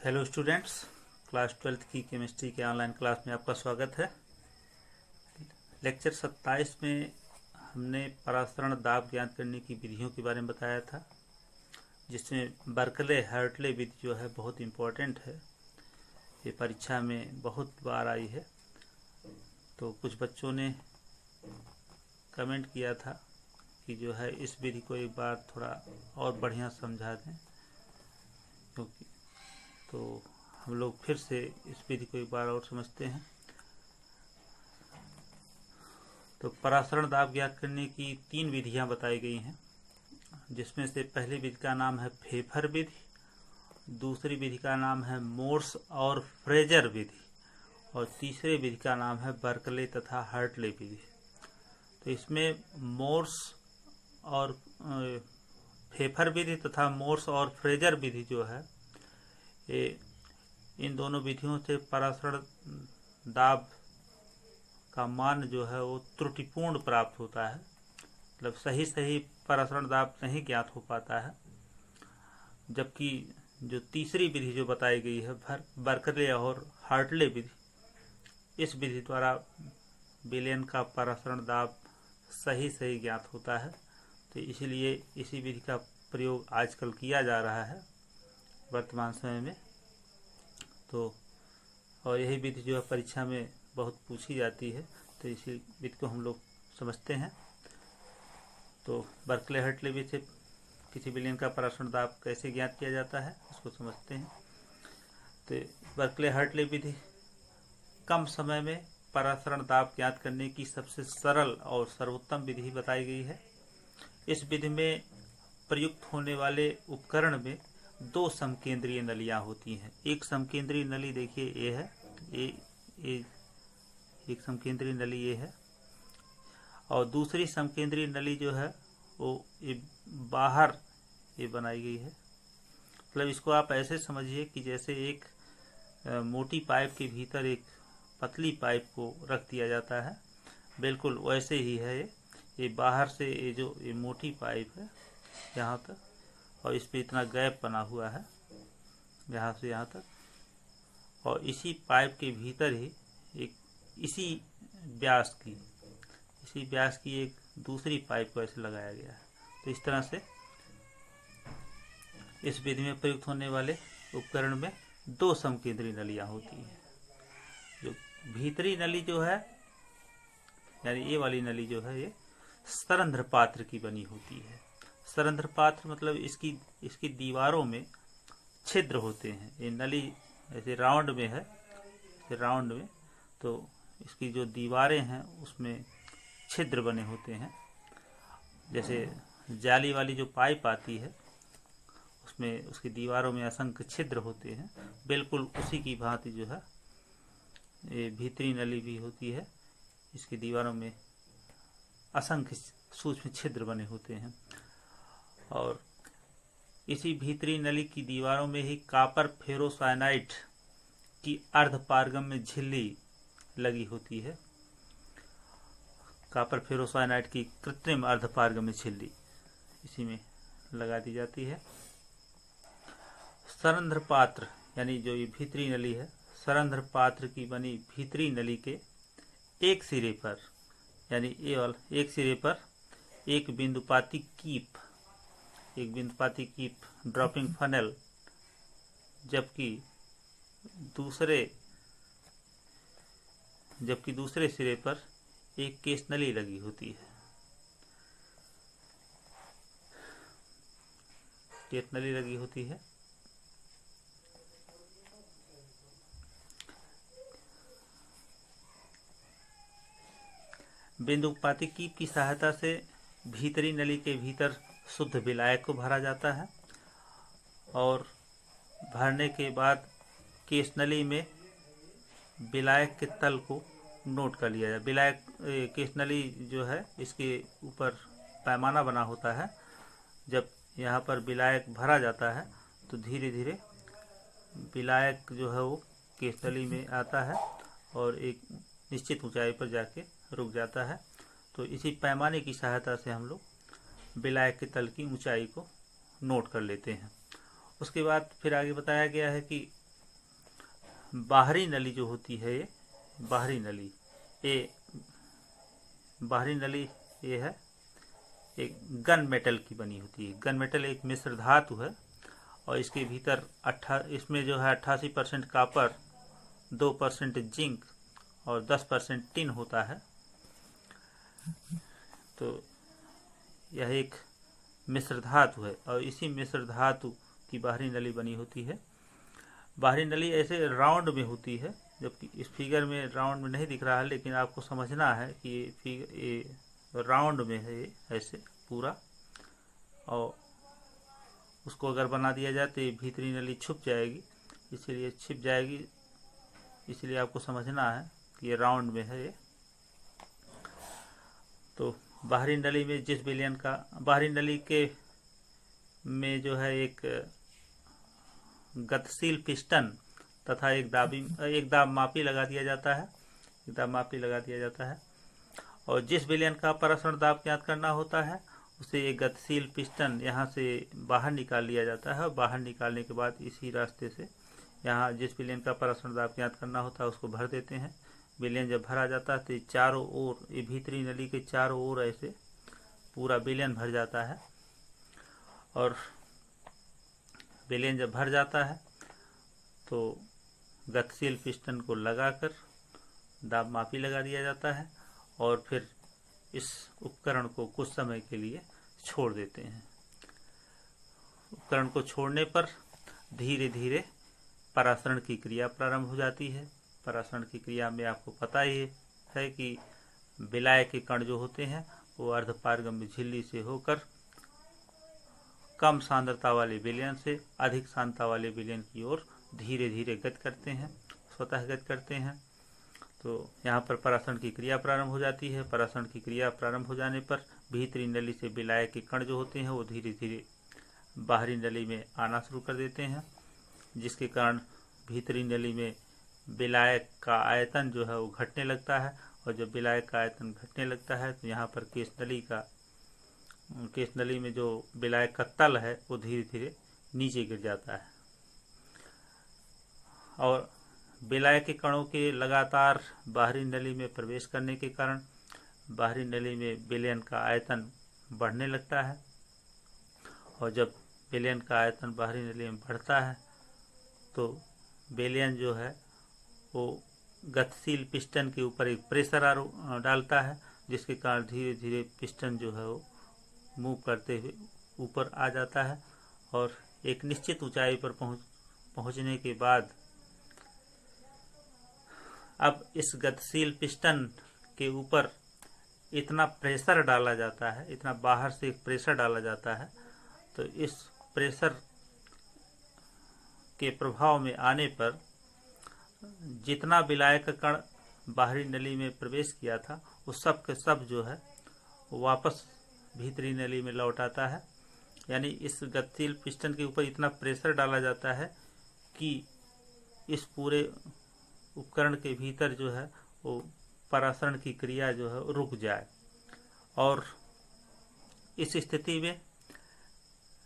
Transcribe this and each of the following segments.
Hello students, class 12th की chemistry के online class में आपका स्वागत है। लेक्चर 27 में हमने परासरण दाब ज्ञात करने की विधियों के बारे में बताया था, जिसमें बर्कले हर्टले विधि जो है बहुत इम्पोर्टेंट है। ये परीक्षा में बहुत बार आई है। तो कुछ बच्चों ने कमेंट किया था कि जो है इस विधि को एक बार थोड़ा और बढ़िया समझा दें, क्योंकि तो हम लोग फिर से इस विधि को एक बार और समझते हैं। तो परासरण दाब ज्ञात करने की 3 विधियां बताई गई हैं, जिसमें से पहली विधि का नाम है फेफर विधि, दूसरी विधि का नाम है मोर्स और फ्रेजर विधि, और तीसरी विधि का नाम है बर्कले तथा हर्टले विधि। तो इसमें मोर्स और फेफर विधि तथा मोर्स और फ्रेजर विधि जो है, ये इन दोनों विधियों से परासरण दाब का मान जो है वो त्रुटिपूर्ण प्राप्त होता है, मतलब सही परासरण दाब नहीं ज्ञात हो पाता है। जबकि जो तीसरी विधि जो बताई गई है बर्कले और हार्टले विधि, इस विधि द्वारा विलयन का परासरण दाब सही ज्ञात होता है। तो इसीलिए इसी विधि का प्रयोग आजकल किया जा रहा है वर्तमान समय में। तो और यही विधि जो है परीक्षा में बहुत पूछी जाती है, तो इसी विधि को हम लोग समझते हैं। तो बर्कले हर्टले विधि से किसी विलयन का परासरण दाब कैसे ज्ञात किया जाता है उसको समझते हैं। तो बर्कले हर्टले विधि कम समय में परासरण दाब ज्ञात करने की सबसे सरल और सर्वोत्तम विधि बताई गई है। इस विधि में प्रयुक्त होने वाले उपकरण में 2 समकेंद्रीय नलियां होती हैं। एक समकेंद्रीय नली देखिए ये है, ये एक समकेंद्रीय नली ये है, और दूसरी समकेंद्रीय नली जो है वो ये बाहर ये बनाई गई है। मतलब इसको आप ऐसे समझिए कि जैसे एक मोटी पाइप के भीतर एक पतली पाइप को रख दिया जाता है, बिल्कुल वैसे ही है ये बाहर से ये जो ये मोटी पाइप है यहाँ तक, और इस पे इतना गैप बना हुआ है यहाँ से यहाँ तक, और इसी पाइप के भीतर ही एक इसी व्यास की एक दूसरी पाइप को ऐसे लगाया गया है। तो इस तरह से इस विधि में प्रयुक्त होने वाले उपकरण में 2 समकेंद्रीय नलियां होती हैं। जो भीतरी नली जो है, यानी ये वाली नली जो है, ये सरंध्र पात्र की बनी होती है। सरंध्र पात्र मतलब इसकी दीवारों में छिद्र होते हैं। ये नली ऐसे राउंड में है, राउंड में, तो इसकी जो दीवारें हैं उसमें छिद्र बने होते हैं। जैसे जाली वाली जो पाइप आती है उसमें उसकी दीवारों में असंख्य छिद्र होते हैं, बिल्कुल उसी की भांति जो है ये भीतरी नली भी होती है। इसकी दीवारों में असंख्य सूक्ष्म छिद्र बने होते हैं, और इसी भीतरी नली की दीवारों में ही कॉपर फेरोसाइनाइड की अर्धपारगम्य झिल्ली लगी होती है। कॉपर फेरोसाइनाइड की कृत्रिम अर्धपारगम्य झिल्ली इसी में लगा दी जाती है। सरंध्र पात्र यानी जो ये भीतरी नली है, सरंध्र पात्र की बनी भीतरी नली के एक सिरे पर, यानी ये वाला एक सिरे पर एक बिंदुपाती कीप ड्रॉपिंग फनल, जबकि दूसरे सिरे पर एक केस नली लगी होती है। केस नली लगी होती है। बिंदुपाती कीप की सहायता से भीतरी नली के भीतर शुद्ध विलायक को भरा जाता है, और भरने के बाद केस नली में विलायक के तल को नोट कर लिया जाए। केस नली जो है इसके ऊपर पैमाना बना होता है। जब यहाँ पर विलायक भरा जाता है तो धीरे धीरे विलायक जो है वो केस नली में आता है और एक निश्चित ऊंचाई पर जाके रुक जाता है। तो इसी पैमाने की सहायता से हम लोग विलायक के तल की ऊंचाई को नोट कर लेते हैं। उसके बाद फिर आगे बताया गया है कि बाहरी नली जो होती है, ये बाहरी नली ये है एक गन मेटल की बनी होती है। गन मेटल एक मिश्र धातु है और इसके भीतर इसमें जो है 88% कॉपर, 2% जिंक और 10% टिन होता है। तो यह एक मिश्र धातु है और इसी मिश्र धातु की बाहरी नली बनी होती है। बाहरी नली ऐसे राउंड में होती है, जबकि इस फिगर में राउंड में नहीं दिख रहा है, लेकिन आपको समझना है कि ये राउंड में है, ये ऐसे पूरा। और उसको अगर बना दिया जाए तो ये भीतरी नली छुप जाएगी, इसलिए छिप जाएगी, इसलिए आपको समझना है कि ये राउंड में है ये। तो बाहरी नली में जिस विलयन का, बाहरी नली के में जो है एक गतिशील पिस्टन तथा एक दाब मापी लगा दिया जाता है। और जिस विलयन का परासरण दाब ज्ञात करना होता है उसे एक गतिशील पिस्टन यहाँ से बाहर निकाल लिया जाता है और बाहर निकालने के बाद इसी रास्ते से यहाँ जिस विलयन का परासरण दाब ज्ञात करना होता है उसको भर देते हैं। विलयन जब भरा जाता है तो चारों ओर, ये भीतरी नली के चारों ओर ऐसे पूरा विलयन भर जाता है। और विलयन जब भर जाता है तो गतिशील पिस्टन को लगाकर दाब मापी लगा दिया जाता है और फिर इस उपकरण को कुछ समय के लिए छोड़ देते हैं। उपकरण को छोड़ने पर धीरे धीरे परासरण की क्रिया प्रारंभ हो जाती है। परासरण की क्रिया में आपको पता ही है कि विलाय के कण जो होते हैं वो अर्धपारगम्य झिल्ली से होकर कम सांद्रता वाले विलयन से अधिक सांद्रता वाले विलयन की ओर धीरे धीरे गति करते हैं, स्वतः गति करते हैं। तो यहाँ पर परासरण की क्रिया प्रारंभ हो जाती है। परासरण की क्रिया प्रारंभ हो जाने पर भीतरी नली से विलाय के कण जो होते हैं वो धीरे धीरे बाहरी नली में आना शुरू कर देते हैं, जिसके कारण भीतरी नली में विलाय का आयतन जो है वो घटने लगता है। और जब विलाय का आयतन घटने लगता है तो यहाँ पर केश नली में जो विलाय का तल है वो धीरे धीरे नीचे गिर जाता है। और विलाय के कणों के लगातार बाहरी नली में प्रवेश करने के कारण बाहरी नली में विलयन का आयतन बढ़ने लगता है। और जब विलयन का आयतन बाहरी नली में बढ़ता है तो विलयन जो है वो गतिशील पिस्टन के ऊपर एक प्रेशर डालता है, जिसके कारण धीरे धीरे पिस्टन जो है वो मूव करते हुए ऊपर आ जाता है। और एक निश्चित ऊंचाई पर पहुंचने के बाद अब इस गतिशील पिस्टन के ऊपर इतना प्रेशर डाला जाता है, इतना बाहर से एक प्रेशर डाला जाता है, तो इस प्रेशर के प्रभाव में आने पर जितना विलाय का कण बाहरी नली में प्रवेश किया था वो सब के सब जो है वापस भीतरी नली में लौट आता है। यानी इस गतिशील पिस्टन के ऊपर इतना प्रेशर डाला जाता है कि इस पूरे उपकरण के भीतर जो है वो परासरण की क्रिया जो है रुक जाए। और इस स्थिति में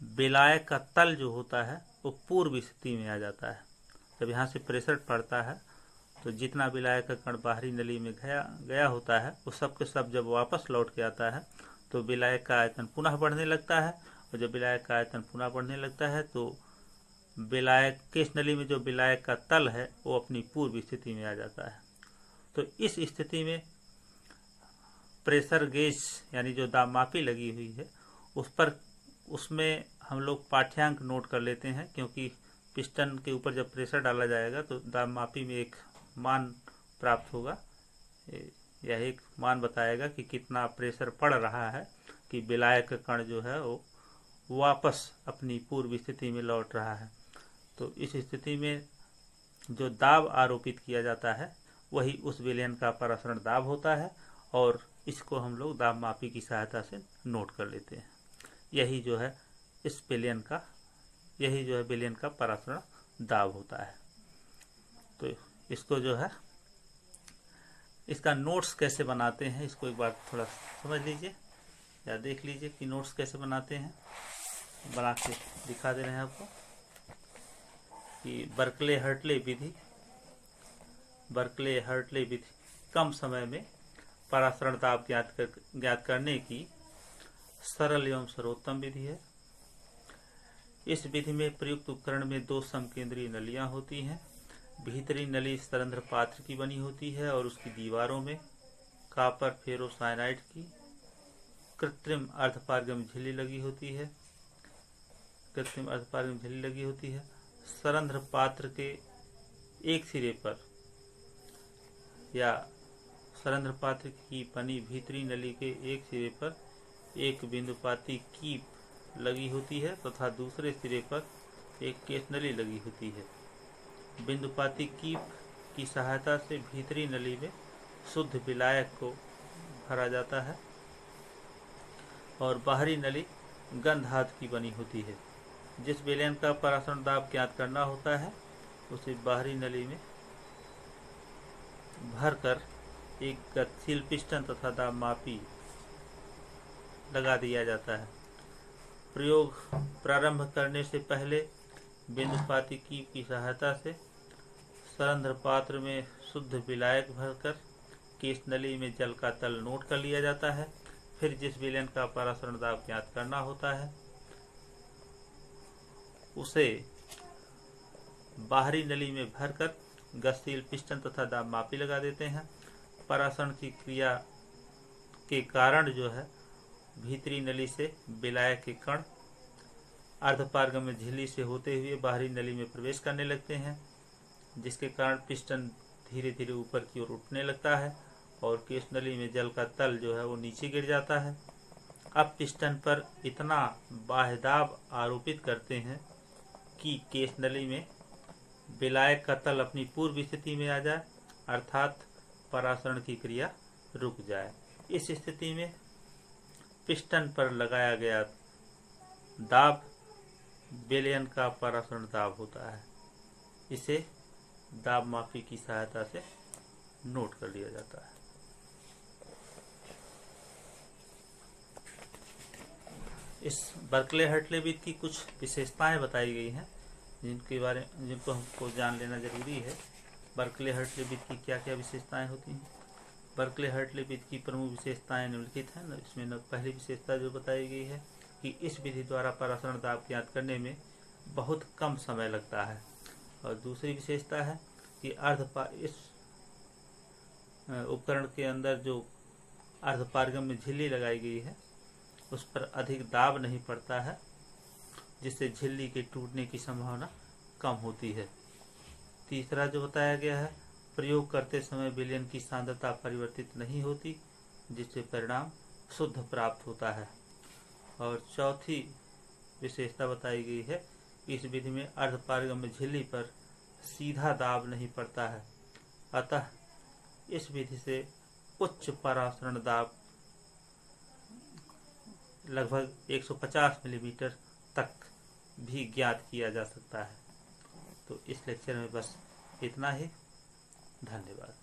विलाय का तल जो होता है वो पूर्व स्थिति में आ जाता है। जब यहाँ से प्रेशर पड़ता है तो जितना विलाय का कण बाहरी नली में गया होता है वो सब के सब जब वापस लौट के आता है तो विलाय का आयतन पुनः बढ़ने लगता है। और जब विलाय का आयतन पुनः बढ़ने लगता है तो विलाय केश नली में जो विलाय का तल है वो अपनी पूर्व स्थिति में आ जाता है। तो इस स्थिति में प्रेशर गेज यानी जो दाब मापी लगी हुई है उसमें हम लोग पाठ्यांक नोट कर लेते हैं, क्योंकि पिस्टन के ऊपर जब प्रेशर डाला जाएगा तो दाब मापी में एक मान प्राप्त होगा। यह एक मान बताएगा कि कितना प्रेशर पड़ रहा है कि विलाय का कण जो है वो वापस अपनी पूर्व स्थिति में लौट रहा है। तो इस स्थिति में जो दाब आरोपित किया जाता है वही उस विलयन का परासरण दाब होता है और इसको हम लोग दाब मापी की सहायता से नोट कर लेते हैं। यही जो है विलयन का परासरण दाब होता है। तो इसको जो है इसका नोट्स कैसे बनाते हैं इसको एक बार थोड़ा समझ लीजिए या देख लीजिए कि नोट्स कैसे बनाते हैं। बना के दिखा दे रहे हैं आपको कि बर्कले हर्टले विधि बर्कले हर्टले विधि कम समय में परासरण दाब ज्ञात करने की सरल एवं सर्वोत्तम विधि है। इस विधि में प्रयुक्त उपकरण में 2 समकेंद्रीय नलियां होती हैं। भीतरी नली सरंध्र पात्र की बनी होती है और उसकी दीवारों में कॉपर फेरोसाइनाइड की कृत्रिम अर्धपारगम झिल्ली लगी होती है। सरंध्र पात्र के एक सिरे पर या सरंध्र पात्र की बनी भीतरी नली के एक सिरे पर एक बिंदुपाती कीप लगी होती है तथा दूसरे सिरे पर एक केस नली लगी होती है। बिंदुपाती कीप की सहायता से भीतरी नली में शुद्ध विलायक को भरा जाता है और बाहरी नली गंध धातु की बनी होती है। जिस विलयन का परासरण दाब ज्ञात करना होता है उसे बाहरी नली में भरकर एक गतिशील पिस्टन तथा दाब मापी लगा दिया जाता है। प्रयोग प्रारंभ करने से पहले बिंदुपाती कीप की सहायता से सरंध्र पात्र में शुद्ध विलायक भरकर केस नली में जल का तल नोट कर लिया जाता है। फिर जिस विलयन का परासरण दाब ज्ञात करना होता है उसे बाहरी नली में भरकर गतिशील पिस्टन तथा दाब मापी लगा देते हैं। परासरण की क्रिया के कारण जो है भीतरी नली से विलायक के कण अर्धपारगम्य झिल्ली से होते हुए बाहरी नली में प्रवेश करने लगते हैं, जिसके कारण पिस्टन धीरे धीरे ऊपर की ओर उठने लगता है और केस नली में जल का तल जो है वो नीचे गिर जाता है। अब पिस्टन पर इतना बाह्य दाब आरोपित करते हैं कि केस नली में विलायक का तल अपनी पूर्व स्थिति में आ जाए, अर्थात परासरण की क्रिया रुक जाए। इस स्थिति में पिस्टन पर लगाया गया दाब विलयन का परासरण दाब होता है। इसे दाब मापी की सहायता से नोट कर लिया जाता है। इस बर्कले हर्टले विधि की कुछ विशेषताएं बताई गई हैं जिनको हमको जान लेना जरूरी है। बर्कले हर्टले विधि की क्या क्या विशेषताएं होती हैं। बर्कले हर्टले विधि की प्रमुख विशेषताएं निम्नलिखित हैं। इसमें पहली विशेषता जो बताई गई है कि इस विधि द्वारा परासरण दाब ज्ञात करने में बहुत कम समय लगता है। और दूसरी विशेषता है कि इस उपकरण के अंदर जो अर्धपारगम्य झिल्ली लगाई गई है उस पर अधिक दाब नहीं पड़ता है, जिससे झिल्ली के टूटने की संभावना कम होती है। तीसरा जो बताया गया है, प्रयोग करते समय विलयन की सांद्रता परिवर्तित नहीं होती, जिससे परिणाम शुद्ध प्राप्त होता है। और चौथी विशेषता बताई गई है, इस विधि में अर्धपारगम्य झिल्ली पर सीधा दाब नहीं पड़ता है, अतः इस विधि से उच्च परासरण दाब लगभग 150 मिलीमीटर तक भी ज्ञात किया जा सकता है। तो इस लेक्चर में बस इतना ही। धन्यवाद।